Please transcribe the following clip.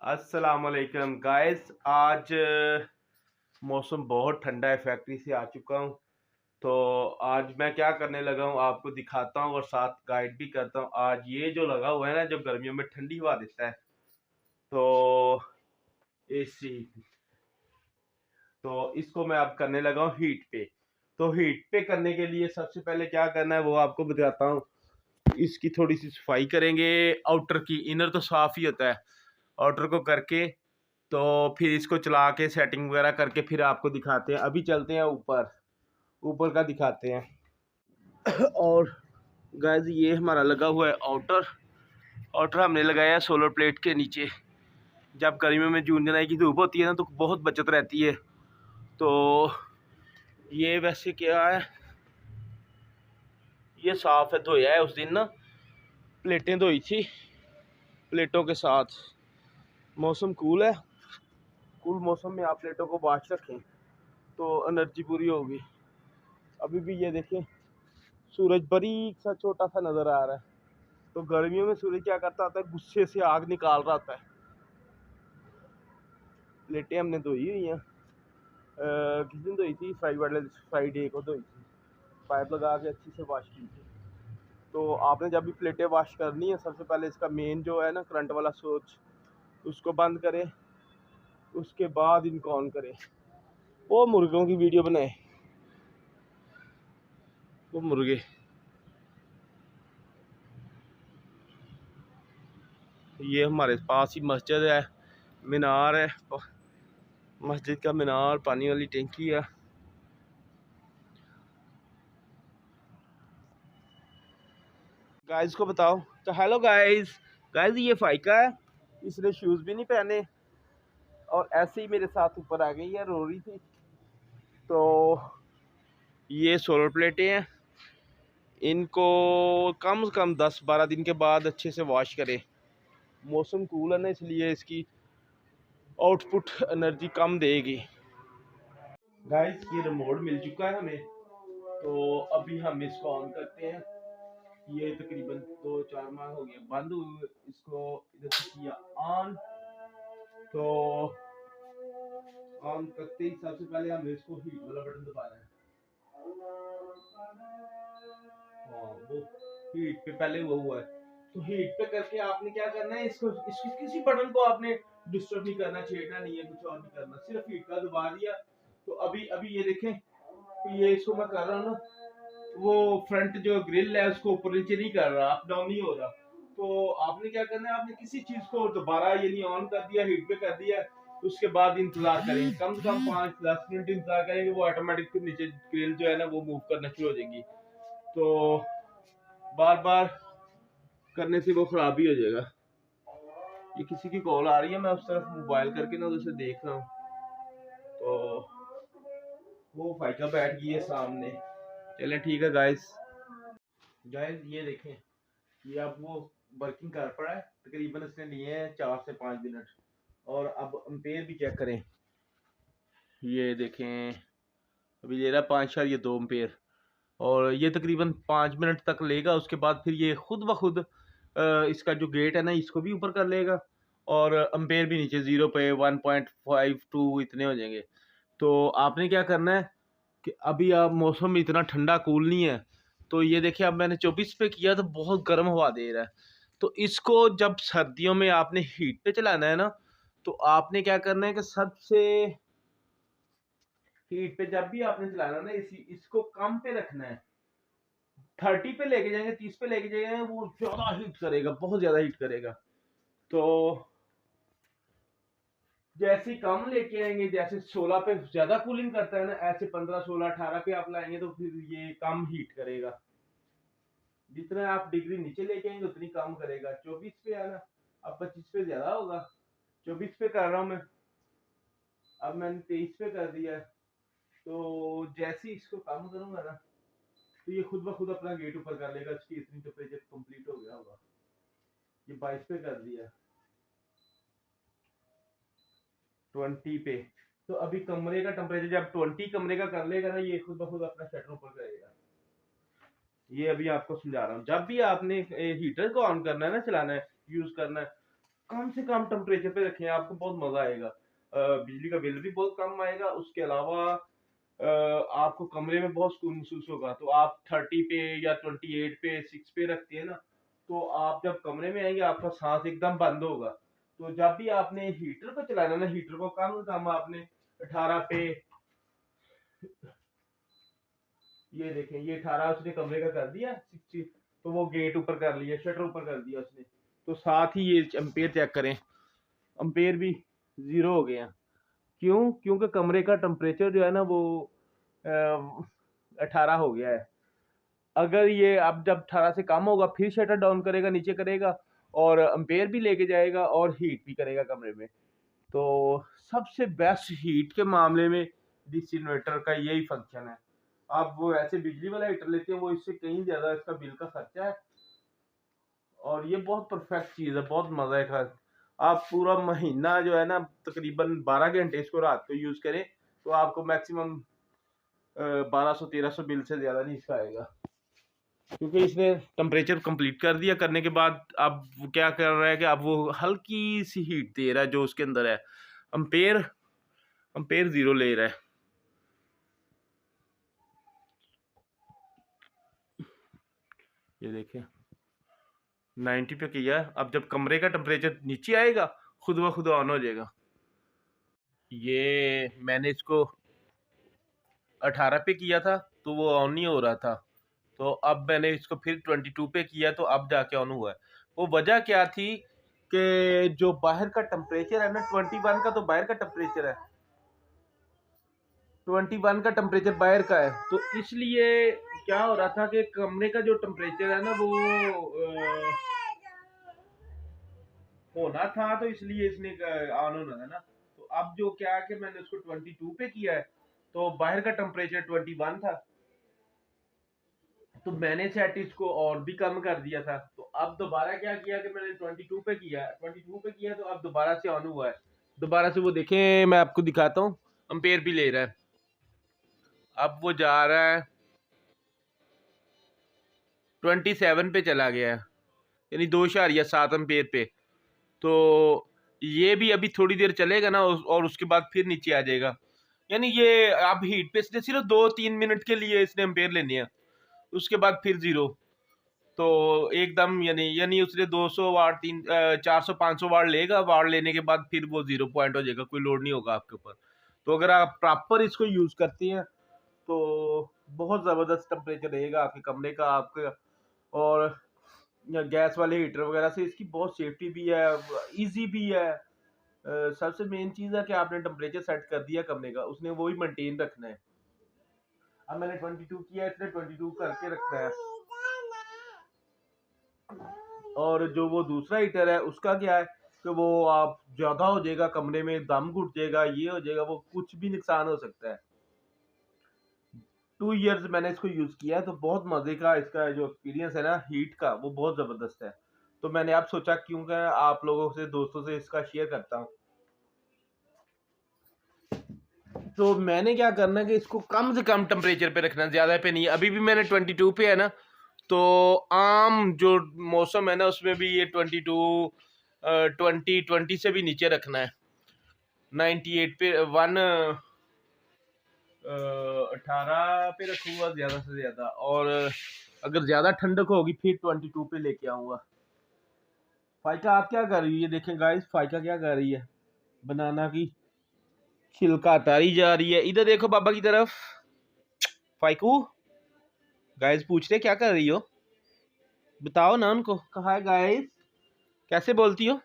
अस्सलाम वालेकुम गाइस। आज मौसम बहुत ठंडा है, फैक्ट्री से आ चुका हूँ। तो आज मैं क्या करने लगा हूँ आपको दिखाता हूँ और साथ गाइड भी करता हूँ। आज ये जो लगा हुआ है ना, जो गर्मियों में ठंडी हवा देता है, तो एसी, तो इसको मैं अब करने लगा हूँ हीट पे। तो हीट पे करने के लिए सबसे पहले क्या करना है वो आपको बताता हूँ। इसकी थोड़ी सी सफाई करेंगे। आउटर की, इनर तो साफ ही होता है। आउटर को करके तो फिर इसको चला के सेटिंग वगैरह करके फिर आपको दिखाते हैं। अभी चलते हैं ऊपर, ऊपर का दिखाते हैं। और गाइस ये हमारा लगा हुआ है आउटर। आउटर हमने लगाया है सोलर प्लेट के नीचे। जब गर्मियों में जून जुलाई की धूप होती है ना, तो बहुत बचत रहती है। तो ये वैसे क्या है, ये साफ है, धोया है उस दिन ना, प्लेटें धोई थी प्लेटों के साथ। मौसम कूल है, कूल मौसम में आप प्लेटों को वॉश रखें तो एनर्जी पूरी होगी। अभी भी ये देखें, सूरज बारीक सा छोटा सा नजर आ रहा है। तो गर्मियों में सूरज क्या करता होता है, गुस्से से आग निकाल रहा होता है। प्लेटें हमने धोई हुई हैं, किस दिन धोई थी, फ्राइडे को धोई थी। पाइप लगा के अच्छी से वॉश की थी। तो आपने जब भी प्लेटें वॉश करनी है, सबसे पहले इसका मेन जो है ना करंट वाला स्विच, उसको बंद करें। उसके बाद इनको ऑन करें। वो मुर्गों की वीडियो बनाए, वो मुर्गे। ये हमारे पास ही मस्जिद है, मीनार है, मस्जिद का मीनार, पानी वाली टंकी है। गाइस को बताओ तो हेलो गाइस। गाइस ये फाइका है, इसने शूज भी नहीं पहने और ऐसे ही मेरे साथ ऊपर आ गई है, रो रही थी। तो ये सोलर प्लेटें हैं, इनको कम से कम 10-12 दिन के बाद अच्छे से वॉश करें। मौसम कूल है ना, इसलिए इसकी आउटपुट एनर्जी कम देगी। गाइस ये रिमोट मिल चुका है हमें, तो अभी हम इसको ऑन करते हैं। ये तकरीबन 2-4 माह हो गया बंद हुए, इसको इधर से किया ऑन। तो ऑन करते ही सबसे पहले हम इसको हीट वाला बटन दबाना है। हाँ, वो हीट पे पहले वो हुआ है। तो हीट पे करके आपने क्या करना है, इसको इसकी किसी बटन को आपने डिस्टर्ब नहीं करना, छेड़ना नहीं है, कुछ और नहीं करना, सिर्फ हीट का दबा दिया। तो अभी अभी ये देखें, तो ये इसको मैं कर रहा हूँ ना, वो फ्रंट जो ग्रिल है उसको ऊपर नीचे नहीं कर रहा, अप डाउन नहीं हो रहा। तो आपने क्या करना है, आपने किसी चीज को दोबारा ये नहीं ऑन कर दिया, हीट पे कर दिया, उसके बाद इंतजार करेंगे, कम से कम 5-10 मिनट इंतजार करेंगे। वो ऑटोमेटिक फिर नीचे ग्रिल जो है ना वो मूव करना शुरू हो जाएगी। तो बार बार करने से वो खराब ही हो जाएगा। ये किसी की कॉल आ रही है, मैं उस तरफ मोबाइल करके ना उसे देख रहा हूँ। तो वो फाइका बैठ गई है सामने। चले ठीक है गाइस। गाइस ये देखें, ये अब वो वर्किंग कर पड़ा है। तकरीबन इसने लिए हैं 4 से 5 मिनट। और अब एम्पेयर भी चेक करें। ये देखें, अभी ले रहा है 5.2 एम्पेयर। और ये तकरीबन 5 मिनट तक लेगा। उसके बाद फिर ये खुद ब खुद इसका जो गेट है ना, इसको भी ऊपर कर लेगा। और एम्पेयर भी नीचे 0 पे 1.52 इतने हो जाएंगे। तो आपने क्या करना है कि अभी आप मौसम इतना ठंडा कूल नहीं है। तो ये देखिए, अब मैंने 24 पे किया तो बहुत गर्म हवा दे रहा है। तो इसको जब सर्दियों में आपने हीट पे चलाना है ना, तो आपने क्या करना है कि सबसे हीट पे जब भी आपने चलाना ना, इसको कम पे रखना है। 30 पे लेके जाएंगे, 30 पे लेके जाएंगे, वो ज्यादा हीट करेगा, बहुत ज्यादा हीट करेगा। तो जैसे कम लेके आएंगे, जैसे 16 पे ज्यादा कूलिंग करता है ना, ऐसे 15, 16, 18 पे आप लाएंगे तो फिर ये कम हीट करेगा। जितना आप डिग्री नीचे लेके आएंगे उतनी कम करेगा। 24 पे है ना, अब 25 पे ज्यादा होगा। 24 पे कर रहा हूँ मैं, अब मैंने 23 पे कर दिया है। तो जैसे ही इसको कम करूंगा ना, तो ये खुद ब खुद अपना गेट ऊपर कर लेगा। इसकी इतनी टेम्परेचर कंप्लीट हो गया होगा। ये 22 पे कर दिया, 20 पे। तो अभी कमरे का टेम्परेचर जब 20 कमरे का कर लेगा ना, ये खुद ब खुद अपना शटर ऊपर करेगा। ये अभी आपको समझा रहा हूँ। जब भी आपने हीटर को ऑन करना है ना, चलाना है, यूज करना है, कम से कम टेम्परेचर पे रखें, आपको बहुत मजा आएगा। बिजली का बिल भी बहुत कम आएगा। उसके अलावा आपको कमरे में बहुत सुकून महसूस होगा। तो आप 30 पे या 28 पे 6 पे रखते हैं ना, तो आप जब कमरे में आएंगे आपका सांस एकदम बंद होगा। तो जब भी आपने हीटर को चलाना ना, हीटर को कम से कम आपने 18 पे, ये देखें ये 18 उसने कमरे का कर दिया 60, तो वो गेट ऊपर कर लिया, शटर ऊपर कर दिया उसने। तो साथ ही ये एम्पेयर चेक करें, एम्पेयर भी 0 हो गए हैं। क्यों? क्योंकि कमरे का टेम्परेचर जो है ना वो 18 हो गया है। अगर ये अब जब 18 से कम होगा फिर शटर डाउन करेगा, नीचे करेगा और एम्पेयर भी लेके जाएगा और हीट भी करेगा कमरे में। तो सबसे बेस्ट हीट के मामले में डिश इन्वर्टर का यही फंक्शन है। आप वो ऐसे बिजली वाला हीटर लेते हैं वो इससे कहीं ज्यादा इसका बिल का खर्चा है, और ये बहुत परफेक्ट चीज है, बहुत मजा है खैर। आप पूरा महीना जो है ना तकरीबन 12 घंटे इसको रात को यूज करें तो आपको मैक्सिमम 1200-1300 बिल से ज्यादा नहीं इसका आएगा। क्योंकि इसने टेम्परेचर कंप्लीट कर दिया, करने के बाद अब वो क्या कर रहा है कि अब वो हल्की सी हीट दे रहा है जो उसके अंदर है। अम्पेयर अम्पेयर 0 ले रहा है। ये देखें 90 पे किया है। अब जब कमरे का टेम्परेचर नीचे आएगा खुद ब खुद ऑन हो जाएगा। ये मैंने इसको 18 पे किया था तो वो ऑन नहीं हो रहा था, तो अब मैंने इसको फिर 22 पे किया तो अब जाके ऑन हुआ है। वो वजह क्या थी कि जो बाहर का टेम्परेचर है ना 21 का, तो बाहर का टेम्परेचर है 21 का टेम्परेचर बाहर का है, तो इसलिए क्या हो रहा था कि कमरे का जो टेम्परेचर है ना वो होना था, तो इसलिए इसने ऑन होना था ना। तो अब जो क्या है कि मैंने उसको 22 पे किया है तो बाहर का टेम्परेचर 21 था, तो मैंने सेट इसको और भी कम कर दिया था। तो अब दोबारा क्या किया कि मैंने 22 पे किया, 22 पे किया तो अब दोबारा से ऑन हुआ है। दोबारा से वो देखें, मैं आपको दिखाता हूँ, अम्पेयर भी ले रहा है। अब वो जा रहा है 27 पे चला गया है, यानी 2.7 अम्पेयर पे। तो ये भी अभी थोड़ी देर चलेगा ना और उसके बाद फिर नीचे आ जाएगा। यानी ये अब हीट पे इसने सिर्फ 2-3 मिनट के लिए इसने एम्पेयर लेने हैं, उसके बाद फिर 0। तो एकदम यानी यानी उसने 200 वाट 400-500 वाट लेगा, वाट लेने के बाद फिर वो 0 पॉइंट हो जाएगा, कोई लोड नहीं होगा आपके ऊपर। तो अगर आप प्रॉपर इसको यूज करते हैं तो बहुत ज़बरदस्त टेम्परेचर रहेगा आपके कमरे का, आपके। और गैस वाले हीटर वगैरह से इसकी बहुत सेफ्टी भी है, इजी भी है। सबसे मेन चीज़ है कि आपने टेम्परेचर सेट कर दिया कमरे का, उसने वही मेंटेन रखना है। अब मैंने 22 किया, इसने 22 करके रखना है। और जो वो दूसरा हीटर है उसका क्या है कि वो आप ज्यादा हो जाएगा, कमरे में दम घुट जाएगा, ये हो जाएगा, वो कुछ भी नुकसान हो सकता है। 2 इयर्स मैंने इसको यूज किया है तो बहुत मजे का इसका जो एक्सपीरियंस है ना हीट का वो बहुत जबरदस्त है। तो मैंने अब सोचा क्यों कि आप लोगों से, दोस्तों से इसका शेयर करता हूँ। तो मैंने क्या करना है कि इसको कम से कम टेम्परेचर पे रखना, ज्यादा पे नहीं। अभी भी मैंने 22 पे है ना, तो आम जो मौसम है ना उसमें भी ये 22 20 से भी नीचे रखना है। 98 पे 18 पे रखूंगा ज्यादा से ज्यादा, और अगर ज्यादा ठंडक होगी फिर 22 पे लेके आऊंगा। फाइका आप क्या कर रही है? ये देखें गाइस, फाइका क्या कर रही है, बनाना की छिलका तारी जा रही है। इधर देखो बाबा की तरफ, फाइकू। गाइस पूछ रहे क्या कर रही हो, बताओ ना उनको, कहा है गाइस, कैसे बोलती हो?